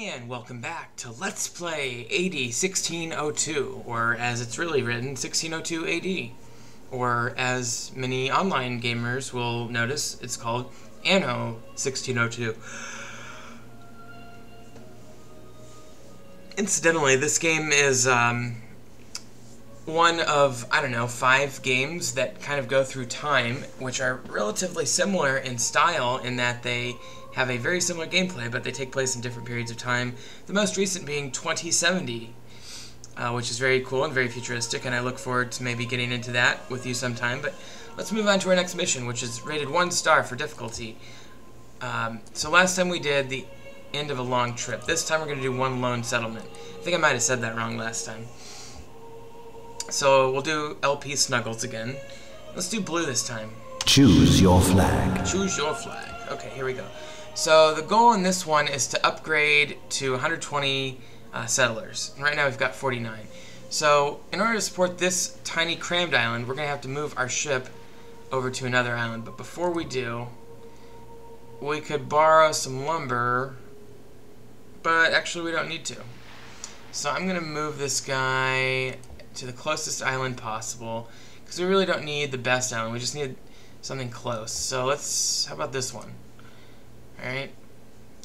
And welcome back to Let's Play AD 1602, or as it's really written, 1602 AD. Or as many online gamers will notice, it's called Anno 1602. Incidentally, this game is one of, 5 games that kind of go through time, which are relatively similar in style in that they have a very similar gameplay, but they take place in different periods of time. The most recent being 2070, which is very cool and very futuristic, and I look forward to maybe getting into that with you sometime. But let's move on to our next mission, which is rated 1 star for difficulty. So last time we did the end of a long trip. This time we're going to do 1 lone settlement. I think I might have said that wrong last time. So we'll do LP Snuggles again. Let's do blue this time. Choose your flag. Choose your flag. Okay, here we go. So the goal in this one is to upgrade to 120 settlers. And right now we've got 49. So in order to support this tiny crammed island, we're going to have to move our ship over to another island. But before we do, we could borrow some lumber, but actually we don't need to. So I'm going to move this guy to the closest island possible, because we really don't need the best island. We just need something close. So how about this one? Alright,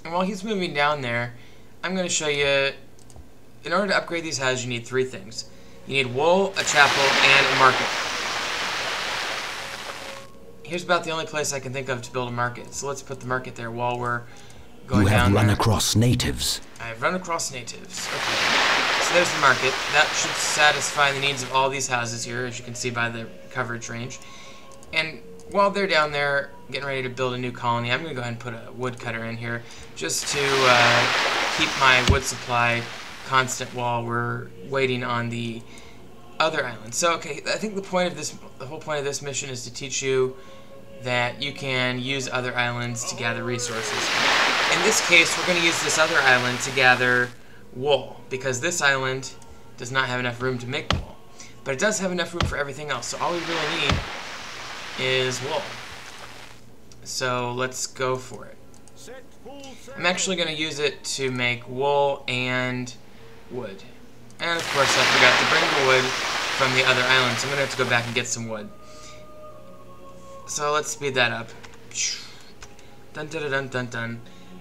and while he's moving down there, I'm going to show you, in order to upgrade these houses, you need 3 things. You need wool, a chapel, and a market. Here's about the only place I can think of to build a market, so let's put the market there while we're going down there. You have run across natives. I've run across natives. Okay, so there's the market. That should satisfy the needs of all these houses here, as you can see by the coverage range. And while they're down there getting ready to build a new colony, I'm going to go ahead and put a woodcutter in here just to keep my wood supply constant while we're waiting on the other island. So, okay, I think the whole point of this mission is to teach you that you can use other islands to gather resources. In this case, we're going to use this other island to gather wool, because this island does not have enough room to make wool. But it does have enough room for everything else, so all we really need is wool. So let's go for it. I'm actually going to use it to make wool and wood. And of course I forgot to bring the wood from the other island, so I'm going to have to go back and get some wood. So let's speed that up. Dun dun dun dun dun.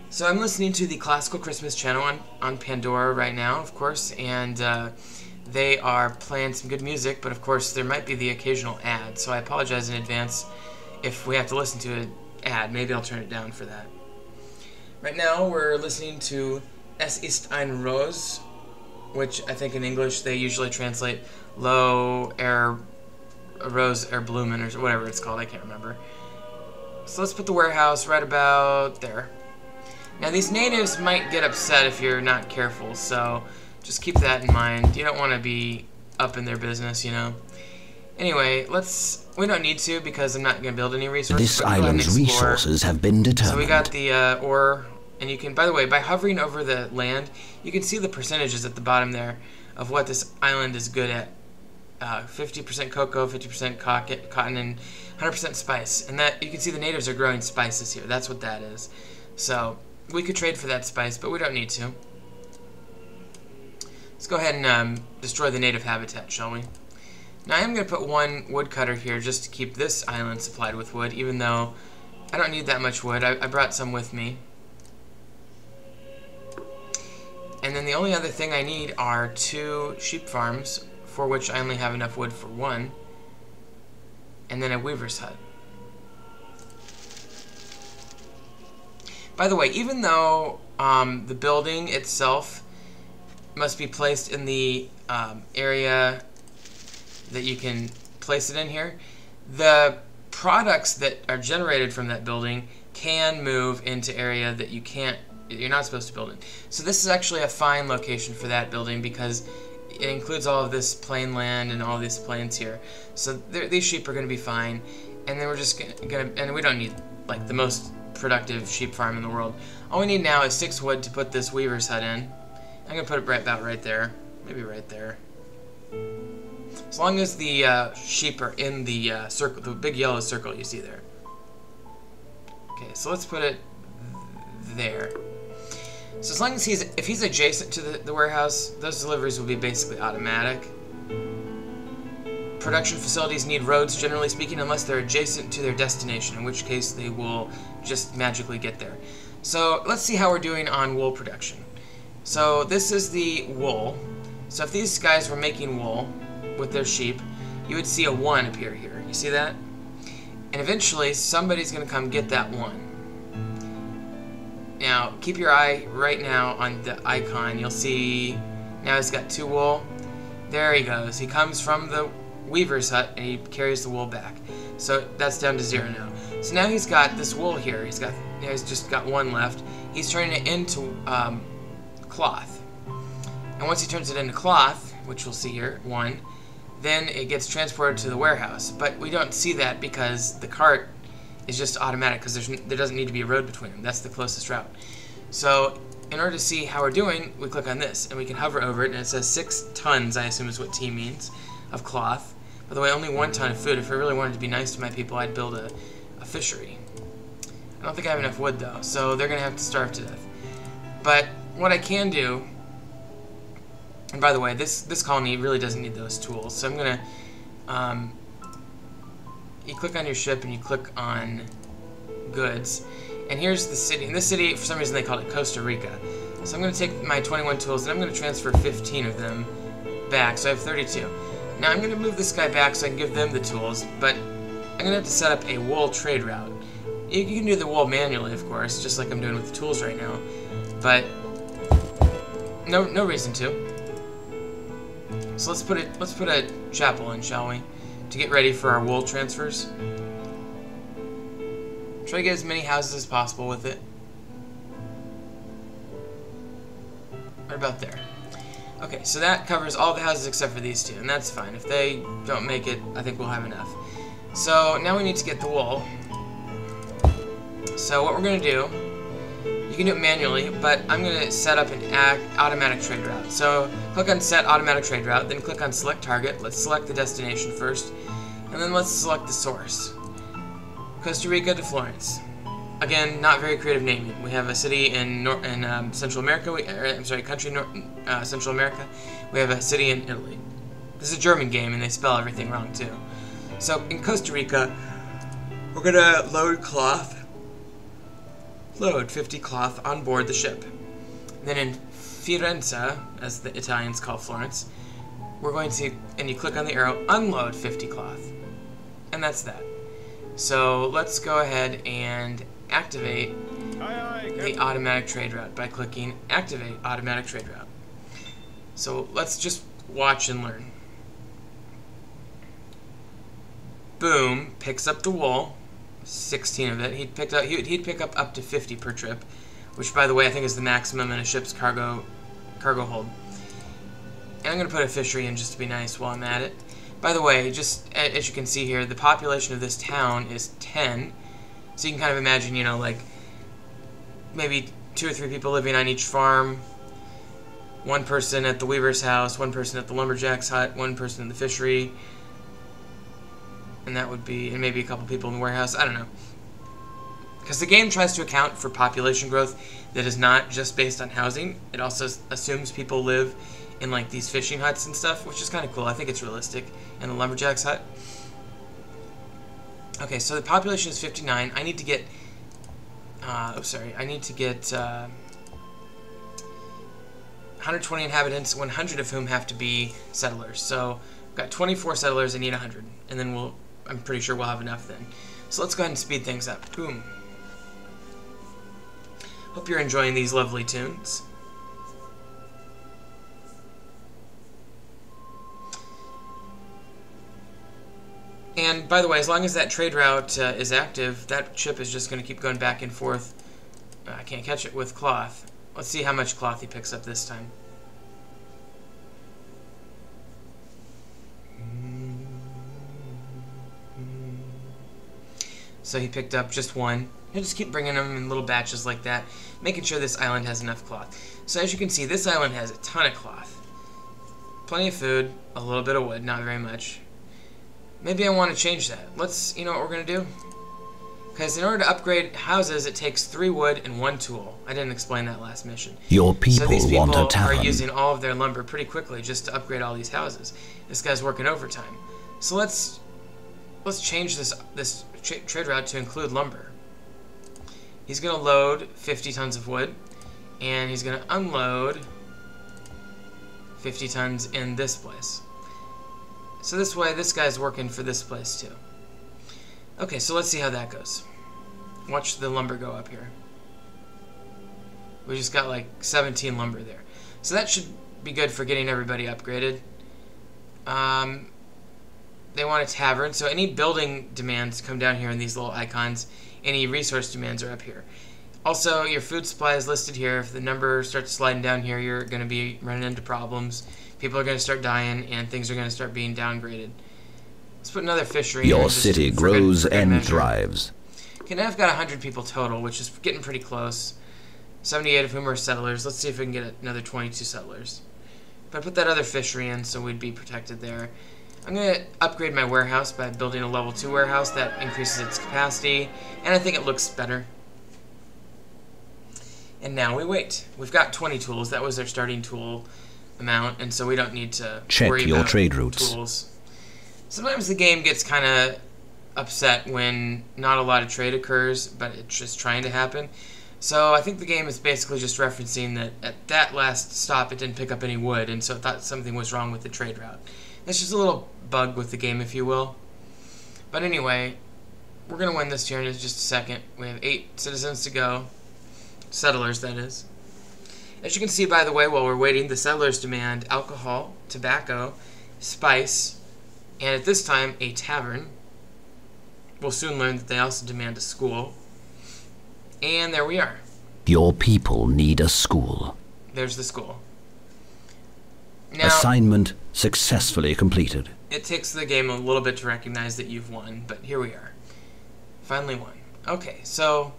So I'm listening to the Classical Christmas channel on Pandora right now, of course, and they are playing some good music, but of course there might be the occasional ad, so I apologize in advance if we have to listen to an ad. Maybe I'll turn it down for that. Right now we're listening to Es ist ein Rose, which I think in English they usually translate Lo Rose Blumen, or whatever it's called, I can't remember. So let's put the warehouse right about there. Now these natives might get upset if you're not careful, so just keep that in mind. You don't want to be up in their business, you know. Anyway, we don't need to, because I'm not going to build any resources. This island's resources have been determined. So we got the ore, and you can, by the way, by hovering over the land, you can see the percentages at the bottom there of what this island is good at. 50% cocoa, 50% cotton, and 100% spice. And that, you can see the natives are growing spices here. That's what that is. So we could trade for that spice, but we don't need to. Let's go ahead and destroy the native habitat, shall we? Now I am going to put 1 woodcutter here just to keep this island supplied with wood, even though I don't need that much wood. I brought some with me. And then the only other thing I need are 2 sheep farms, for which I only have enough wood for 1, and then a weaver's hut. By the way, even though the building itself must be placed in the area that you can place it in here, the products that are generated from that building can move into area that you're not supposed to build in. So this is actually a fine location for that building, because it includes all of this plain land and all these plains here. So these sheep are going to be fine, and then we're just and we don't need like the most productive sheep farm in the world. All we need now is 6 wood to put this weaver's hut in. I'm going to put it about right there, maybe right there. As long as the sheep are in the circle, the big yellow circle you see there. Okay, so let's put it there. So as long as if he's adjacent to the warehouse, those deliveries will be basically automatic. Production facilities need roads, generally speaking, unless they're adjacent to their destination, in which case they will just magically get there. So let's see how we're doing on wool production. So this is the wool. So if these guys were making wool with their sheep, you would see a 1 appear here. You see that? And eventually somebody's going to come get that 1. Now keep your eye right now on the icon. You'll see now he's got 2 wool. There he goes. He comes from the weaver's hut and he carries the wool back. So that's down to 0 now. So now he's got this wool here. He's just got 1 left. He's turning it into cloth. And once he turns it into cloth, which we'll see here, 1, then it gets transported to the warehouse. But we don't see that because the cart is just automatic, because there doesn't need to be a road between them. That's the closest route. So in order to see how we're doing, we click on this and we can hover over it, and it says 6 tons, I assume is what T means, of cloth. By the way, only 1 ton of food. If I really wanted to be nice to my people, I'd build a fishery. I don't think I have enough wood though, so they're gonna have to starve to death. But what I can do, and by the way, this colony really doesn't need those tools, so I'm gonna you click on your ship and you click on goods, and here's the city. In this city, for some reason they called it Costa Rica. So I'm gonna take my 21 tools and I'm gonna transfer 15 of them back, so I have 32. Now I'm gonna move this guy back so I can give them the tools, but I'm gonna have to set up a wool trade route. You can do the wool manually, of course, just like I'm doing with the tools right now, but no reason to. So let's put a chapel in, shall we, to get ready for our wool transfers. Try to get as many houses as possible with it. Right about there. Okay, so that covers all the houses except for these 2, and that's fine. If they don't make it, I think we'll have enough. So now we need to get the wool. So what we're going to do, you can do it manually, but I'm going to set up an automatic trade route. So click on Set Automatic Trade Route, then click on Select Target. Let's select the destination first, and then let's select the source. Costa Rica to Florence. Again, not very creative naming. We have a city in Central America. Central America. We have a city in Italy. This is a German game, and they spell everything wrong too. So in Costa Rica, we're gonna load cloth. Load 50 cloth on board the ship. Then in Firenze, as the Italians call Florence, we're going to, and you click on the arrow, unload 50 cloth. And that's that. So let's go ahead and activate the automatic trade route by clicking Activate Automatic Trade Route. So let's just watch and learn. Boom, picks up the wool. 16 of it. He'd pick up to 50 per trip, which, by the way, I think is the maximum in a ship's cargo hold. And I'm going to put a fishery in just to be nice while I'm at it. By the way, just as you can see here, the population of this town is 10. So you can kind of imagine, you know, like maybe 2 or 3 people living on each farm. 1 person at the weaver's house, 1 person at the lumberjack's hut, 1 person in the fishery. And that would be, and maybe a couple people in the warehouse. I don't know. Because the game tries to account for population growth that is not just based on housing. It also assumes people live in like these fishing huts and stuff, which is kind of cool. I think it's realistic. And the lumberjack's hut. Okay, so the population is 59. I need to get, I need to get 120 inhabitants, 100 of whom have to be settlers. So I've got 24 settlers. I need 100, and then I'm pretty sure we'll have enough then. So let's go ahead and speed things up. Boom. Hope you're enjoying these lovely tunes. And by the way, as long as that trade route is active, that ship is just going to keep going back and forth. I can't catch it with cloth. Let's see how much cloth he picks up this time. So he picked up just 1. He'll just keep bringing them in little batches like that, making sure this island has enough cloth. So as you can see, this island has a ton of cloth. Plenty of food, a little bit of wood, not very much. Maybe I want to change that. You know what we're going to do? Because in order to upgrade houses, it takes 3 wood and 1 tool. I didn't explain that last mission. Your people so these people want a tavern. are using all of their lumber pretty quickly just to upgrade all these houses. This guy's working overtime. So let's change this trade route to include lumber. He's going to load 50 tons of wood, and he's going to unload 50 tons in this place. So this way, this guy's working for this place too. Okay, so let's see how that goes. Watch the lumber go up here. We just got like 17 lumber there. So that should be good for getting everybody upgraded. They want a tavern, so any building demands come down here in these little icons. Any resource demands are up here. Also, your food supply is listed here. If the number starts sliding down here, you're going to be running into problems. People are going to start dying, and things are going to start being downgraded. Let's put another fishery in. Your city grows and thrives. Okay, now I've got 100 people total, which is getting pretty close. 78 of whom are settlers. Let's see if we can get another 22 settlers. If I put that other fishery in, so we'd be protected there. I'm going to upgrade my warehouse by building a level 2 warehouse that increases its capacity, and I think it looks better. And now we wait. We've got 20 tools. That was our starting tool amount, and so we don't need to worry your about trade routes. Tools. Sometimes the game gets kind of upset when not a lot of trade occurs, but it's just trying to happen. So I think the game is basically just referencing that at that last stop it didn't pick up any wood, and so it thought something was wrong with the trade route. It's just a little bug with the game, if you will. But anyway, we're going to win this turn in just a second. We have 8 citizens to go. Settlers, that is. As you can see, by the way, while we're waiting, the settlers demand alcohol, tobacco, spice, and at this time, a tavern. We'll soon learn that they also demand a school. And there we are. Your people need a school. There's the school. Now, assignment successfully completed. It takes the game a little bit to recognize that you've won, but here we are. Finally won. Okay, so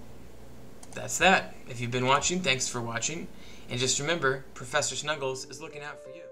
that's that. If you've been watching, thanks for watching. And just remember, Professor Snuggles is looking out for you.